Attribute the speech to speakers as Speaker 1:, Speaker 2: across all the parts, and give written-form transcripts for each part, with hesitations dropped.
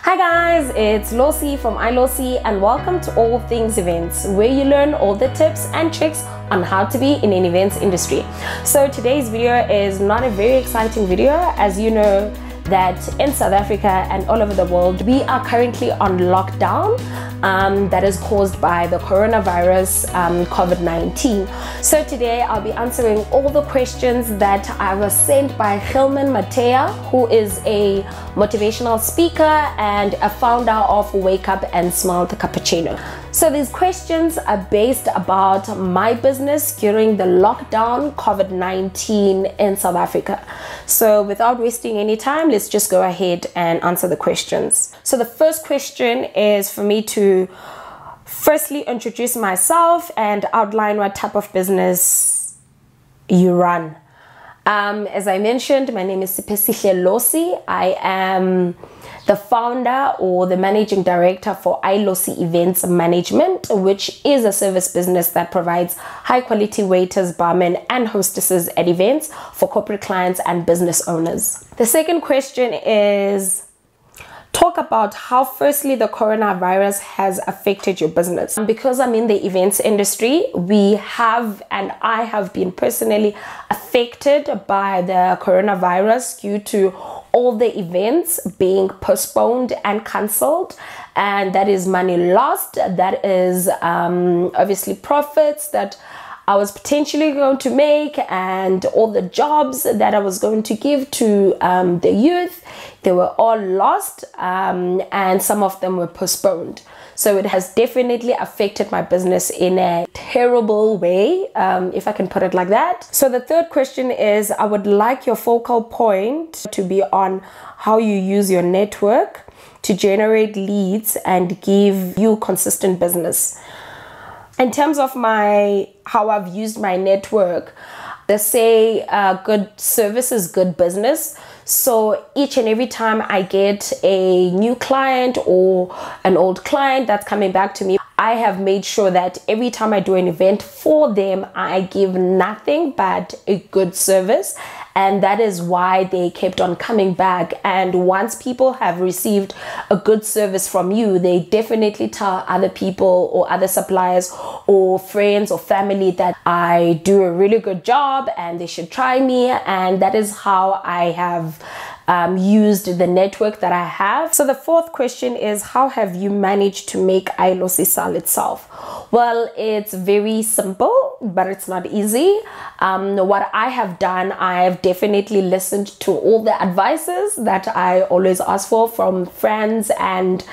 Speaker 1: Hi guys, it's Losi from iLosi and welcome to All Things Events, where you learn all the tips and tricks on how to be in an events industry. So today's video is not a very exciting video. As you know that in South Africa and all over the world, we are currently on lockdown that is caused by the coronavirus COVID-19. So today I'll be answering all the questions that I was sent by Geelman Matea, who is a motivational speaker and a founder of Wake Up and Smell the Cappuccino. So these questions are based about my business during the lockdown COVID-19 in South Africa. So without wasting any time, let's just go ahead and answer the questions. So the first question is for me to firstly introduce myself and outline what type of business you run. As I mentioned, my name is Losi. I am the founder or the managing director for ilosieventsmanagement, which is a service business that provides high quality waiters, barmen and hostesses at events for corporate clients and business owners. The second question is, talk about how firstly the coronavirus has affected your business. Because I'm in the events industry, we have and I have been personally affected by the coronavirus due to all the events being postponed and cancelled, and that is money lost, that is obviously profits that I was potentially going to make, and all the jobs that I was going to give to the youth, they were all lost, and some of them were postponed. So it has definitely affected my business in a terrible way, if I can put it like that. So the third question is, I would like your focal point to be on how you use your network to generate leads and give you consistent business. In terms of how I've used my network, they say good service is good business. So each and every time I get a new client or an old client that's coming back to me, I have made sure that every time I do an event for them, I give nothing but a good service. And that is why they kept on coming back. And once people have received a good service from you, they definitely tell other people or other suppliers or friends or family that I do a really good job and they should try me. And that is how I have used the network that I have. So the fourth question is, how have you managed to make iLosi sell itself? Well, it's very simple, but it's not easy. What I have done, I have definitely listened to all the advices that I always ask for from friends and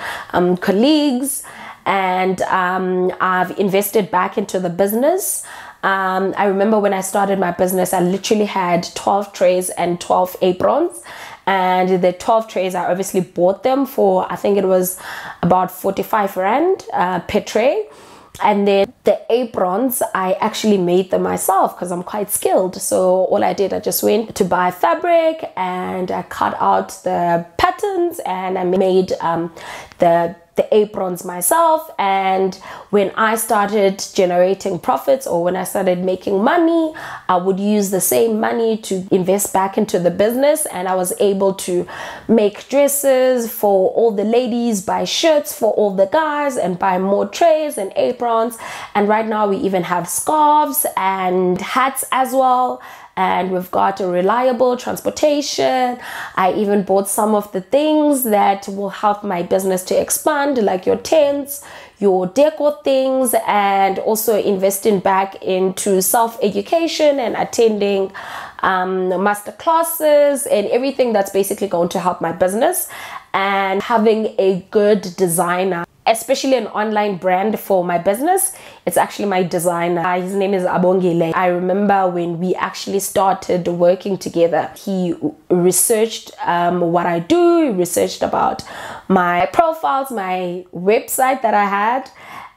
Speaker 1: colleagues, and I've invested back into the business. I remember when I started my business, I literally had 12 trays and 12 aprons. And the 12 trays, I obviously bought them for, I think it was about 45 Rand per tray. And then the aprons, I actually made them myself because I'm quite skilled. So all I did, I just went to buy fabric and I cut out the patterns and I made the aprons myself. And when I started generating profits, or when I started making money, I would use the same money to invest back into the business, and I was able to make dresses for all the ladies, buy shirts for all the guys, and buy more trays and aprons. And right now we even have scarves and hats as well. And we've got a reliable transportation. I even bought some of the things that will help my business to expand, like your tents, your decor things, and also investing back into self-education and attending master classes and everything that's basically going to help my business, and having a good designer, especially an online brand for my business. It's actually my designer. His name is Abongile. I remember when we actually started working together, he researched what I do, he researched about my profiles, my website that I had,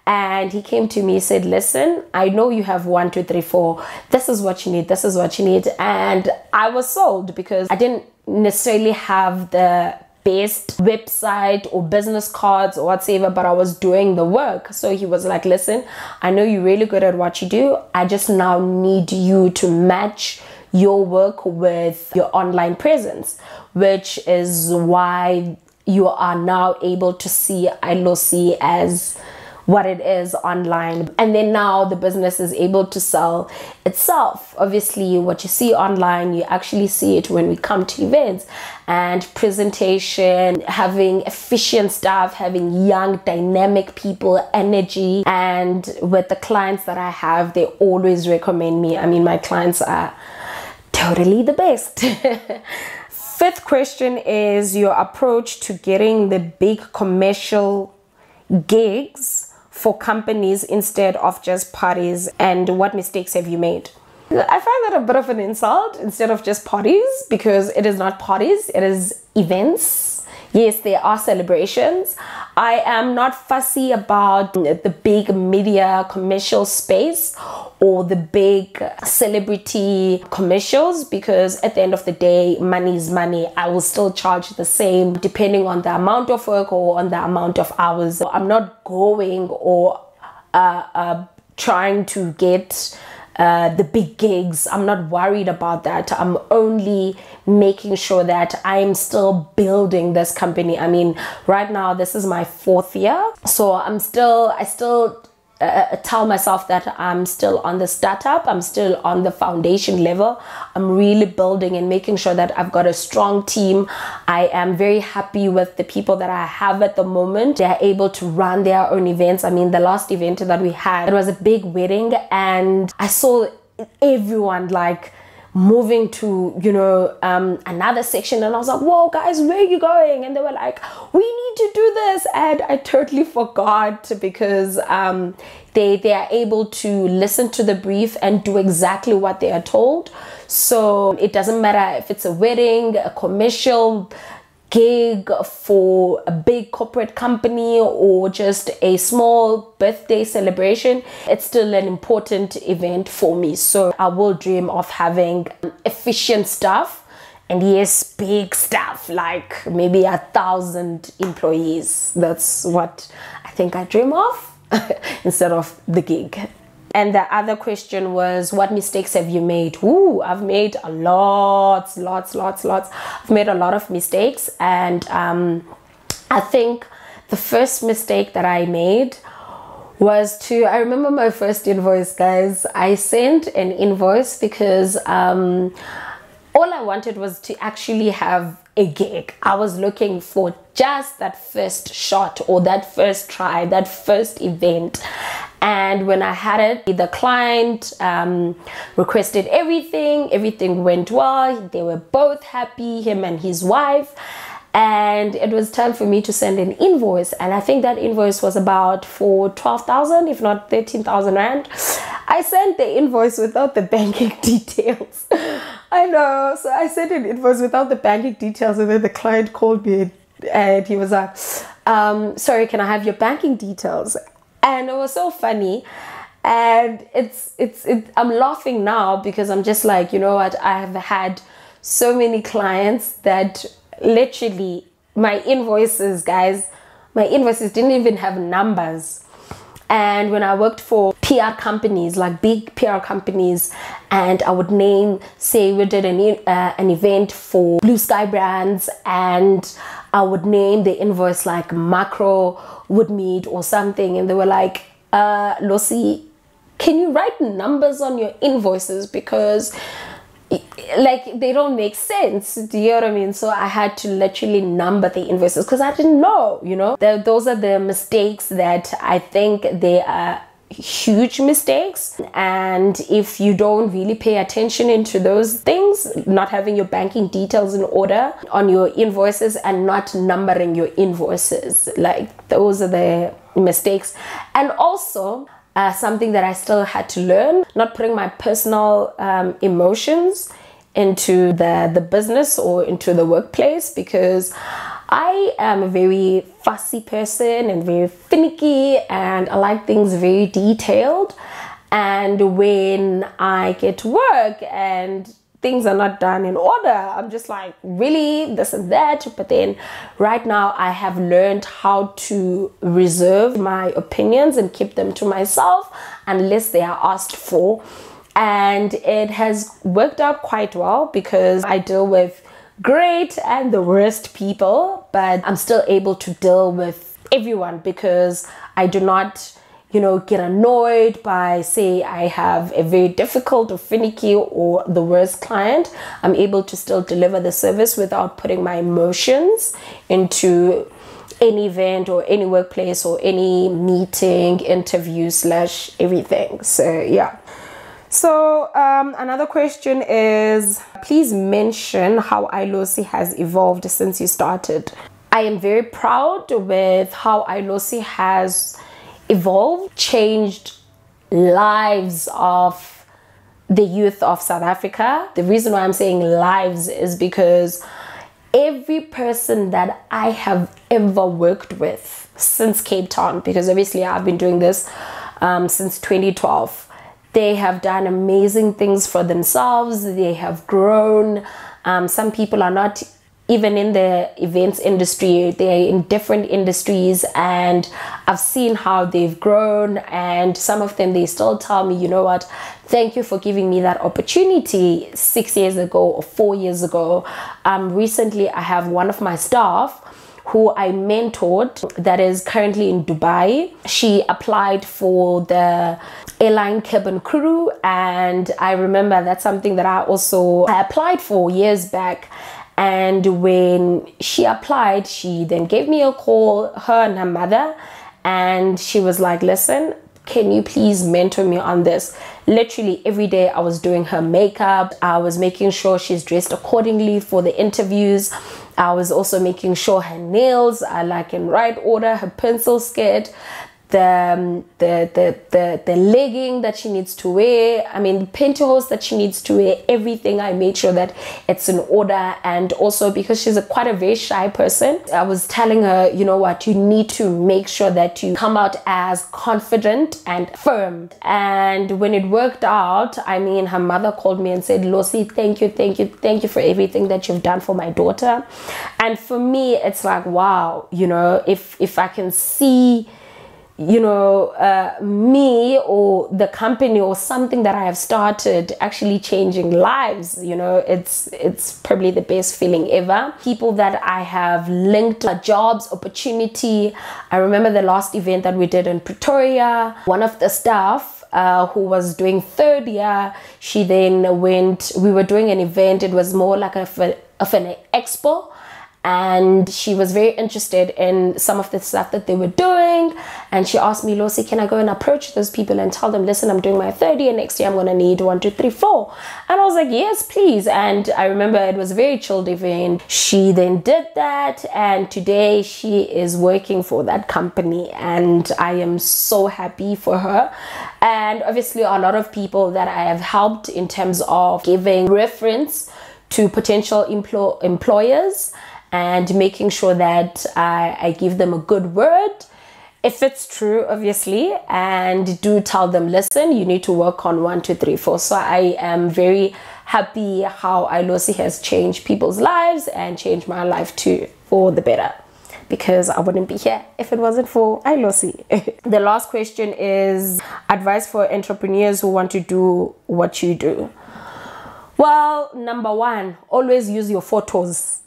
Speaker 1: and he came to me and said, listen, I know you have 1, 2, 3, 4. This is what you need. This is what you need. And I was sold because I didn't necessarily have the best website or business cards or whatsoever, but I was doing the work. So he was like, listen, I know you're really good at what you do. I just now need you to match your work with your online presence, which is why you are now able to see iLosi as what it is online, and then now the business is able to sell itself. Obviously what you see online, you actually see it when we come to events and presentation, having efficient staff, having young dynamic people, energy. And with the clients that I have, they always recommend me. I mean, my clients are totally the best. Fifth question is your approach to getting the big commercial gigs for companies instead of just parties, and what mistakes have you made? I find that a bit of an insult, instead of just parties, because it is not parties, it is events. Yes, there are celebrations. I am not fussy about the big media commercial space or the big celebrity commercials, because at the end of the day, money is money. I will still charge the same depending on the amount of work or on the amount of hours. I'm not going or trying to get the big gigs. I'm not worried about that. I'm only making sure that I'm still building this company. I mean, right now this is my 4th year, so I still tell myself that I'm still on the startup, I'm still on the foundation level. I'm really building and making sure that I've got a strong team. I am very happy with the people that I have at the moment. They're able to run their own events. I mean, the last event that we had, it was a big wedding, and I saw everyone like moving to, you know, another section, and I was like, whoa guys, where are you going? And they were like, we need to do this, and I totally forgot, because they are able to listen to the brief and do exactly what they are told. So it doesn't matter if it's a wedding, a commercial gig for a big corporate company, or just a small birthday celebration, it's still an important event for me. So I will dream of having efficient staff, and yes, big staff, like maybe 1,000 employees. That's what I think I dream of instead of the gig. And the other question was, what mistakes have you made? Ooh, I've made lots. I've made a lot of mistakes. And I think the first mistake that I made was I remember my first invoice, guys. I sent an invoice because all I wanted was to actually have a gig. I was looking for just that first shot, or that first try, that first event. And when I had it, the client requested everything went well. They were both happy, him and his wife. And it was time for me to send an invoice. And I think that invoice was about for 12,000, if not 13,000 Rand. I sent the invoice without the banking details. I know. So I sent an invoice without the banking details. And then the client called me and he was like, sorry, can I have your banking details? And it was so funny. And I'm laughing now because I'm just like, you know what? I have had so many clients that literally my invoices, guys, my invoices didn't even have numbers. And when I worked for PR companies, like big PR companies, and I would name, say we did an event for Blue Sky Brands, and I would name the invoice like Macro Woodmead or something, and they were like, Losi, can you write numbers on your invoices, because like they don't make sense? Do you know what I mean? So I had to literally number the invoices because I didn't know, you know. Those are the mistakes that I think they are huge mistakes. And if you don't really pay attention into those things, not having your banking details in order on your invoices and not numbering your invoices, like those are the mistakes. And also something that I still had to learn, not putting my personal emotions into the business or into the workplace, because I am a very fussy person and very finicky, and I like things very detailed. And when I get to work and things are not done in order, I'm just like, really, this and that. But then right now I have learned how to reserve my opinions and keep them to myself unless they are asked for. And it has worked out quite well because I deal with great and the worst people, but I'm still able to deal with everyone because I do not, you know, get annoyed by, say, I have a very difficult or finicky or the worst client. I'm able to still deliver the service without putting my emotions into any event or any workplace or any meeting, interview / everything. So yeah. So another question is, please mention how iLosi has evolved since you started. I am very proud with how iLosi has evolved, changed lives of the youth of South Africa. The reason why I'm saying lives is because every person that I have ever worked with since Cape Town, because obviously I've been doing this since 2012, they have done amazing things for themselves. They have grown. Some people are not even in the events industry, they're in different industries, and I've seen how they've grown. And some of them, they still tell me, you know what, thank you for giving me that opportunity 6 years ago or 4 years ago. Recently I have one of my staff who I mentored that is currently in Dubai. She applied for the airline cabin crew, and I remember that's something that I applied for years back. And when she applied, she then gave me a call, her and her mother, and she was like, listen, can you please mentor me on this? Literally every day I was doing her makeup. I was making sure she's dressed accordingly for the interviews. I was also making sure her nails are like in right order, her pencil skirt, the legging that she needs to wear, I mean the pantyhose that she needs to wear, everything I made sure that it's in order. And also because she's quite a very shy person, I was telling her, you know what, you need to make sure that you come out as confident and firm. And when it worked out, I mean, her mother called me and said, Losi, thank you for everything that you've done for my daughter. And for me, it's like, wow, you know, if I can see, you know, me or the company or something that I have started actually changing lives, you know, it's probably the best feeling ever. People that I have linked jobs, opportunity. I remember the last event that we did in Pretoria, one of the staff who was doing 3rd year, she then went, we were doing an event, it was more like of an expo, and she was very interested in some of the stuff that they were doing, and she asked me, Losi, can I go and approach those people and tell them, listen, I'm doing my 3rd year, next year I'm gonna need 1, 2, 3, 4. And I was like, yes, please. And I remember it was a very chilled event. She then did that, and today she is working for that company, and I am so happy for her. And obviously a lot of people that I have helped in terms of giving reference to potential employers and making sure that I give them a good word, if it's true, obviously, and do tell them, listen, you need to work on 1, 2, 3, 4. So I am very happy how iLosi has changed people's lives and changed my life too, for the better, because I wouldn't be here if it wasn't for iLosi. The last question is advice for entrepreneurs who want to do what you do. Well, number one, always use your photos.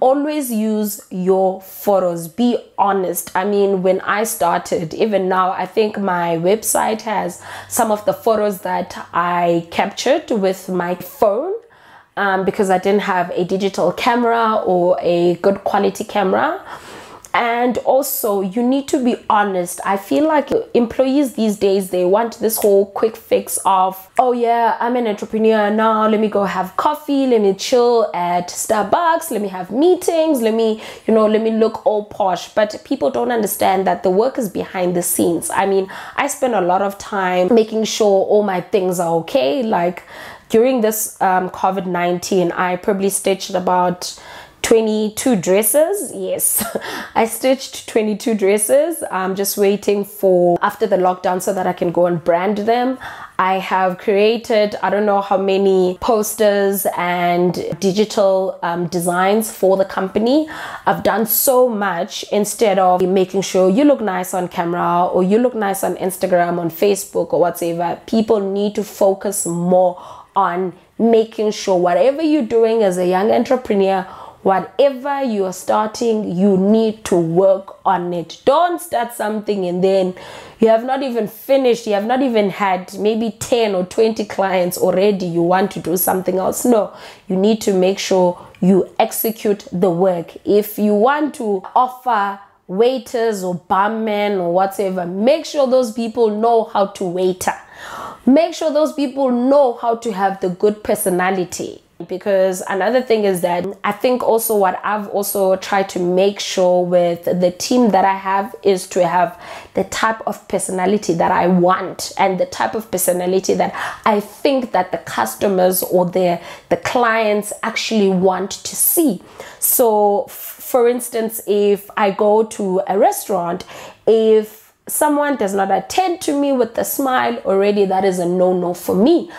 Speaker 1: Always use your photos. Be honest. I mean, when I started, even now, I think my website has some of the photos that I captured with my phone, because I didn't have a digital camera or a good quality camera. And also, you need to be honest. I feel like employees these days, they want this whole quick fix of, oh yeah, I'm an entrepreneur now, let me go have coffee, let me chill at Starbucks, let me have meetings, let me look all posh. But people don't understand that the work is behind the scenes. I mean, I spend a lot of time making sure all my things are okay. Like during this COVID-19, I probably stitched about 22 dresses. Yes, I stitched 22 dresses. I'm just waiting for after the lockdown so that I can go and brand them. I have created, I don't know how many posters and digital designs for the company. I've done so much. Instead of making sure you look nice on camera or you look nice on Instagram, on Facebook or whatever, people need to focus more on making sure whatever you're doing as a young entrepreneur, whatever you are starting, you need to work on it. Don't start something and then you have not even finished, you have not even had maybe 10 or 20 clients already, you want to do something else. No, you need to make sure you execute the work. If you want to offer waiters or barmen or whatever, make sure those people know how to waiter. Make sure those people know how to have the good personality. Because another thing is that I think also what I've also tried to make sure with the team that I have is to have the type of personality that I want and the type of personality that I think that the customers or the clients actually want to see. So for instance, if I go to a restaurant, if someone does not attend to me with a smile, already that is a no-no for me.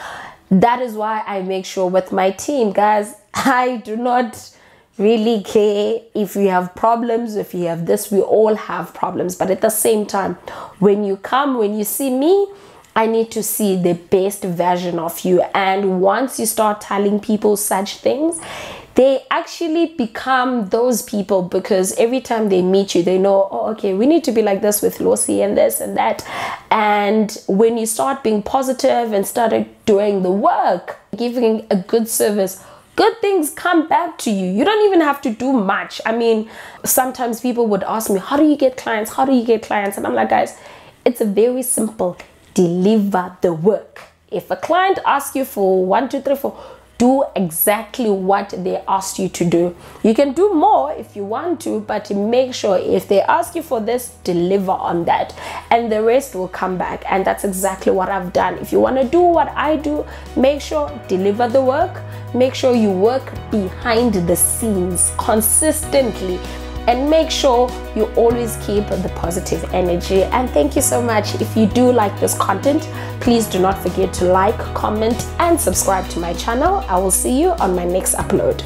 Speaker 1: That is why I make sure with my team, guys, I do not really care if you have problems, if you have this, we all have problems. But at the same time, when you come, when you see me, I need to see the best version of you. And once you start telling people such things, they actually become those people, because every time they meet you, they know, oh, okay, we need to be like this with Losi and this and that. And when you start being positive and started doing the work, giving a good service, good things come back to you. You don't even have to do much. I mean, sometimes people would ask me, how do you get clients? How do you get clients? And I'm like, guys, it's very simple. Deliver the work. If a client asks you for 1, 2, 3, 4, do exactly what they asked you to do. You can do more if you want to, but make sure if they ask you for this, deliver on that, and the rest will come back. And that's exactly what I've done. If you want to do what I do, make sure deliver the work. Make sure you work behind the scenes consistently, and make sure you always keep the positive energy. And thank you so much. If you do like this content, please do not forget to like, comment, and subscribe to my channel. I will see you on my next upload.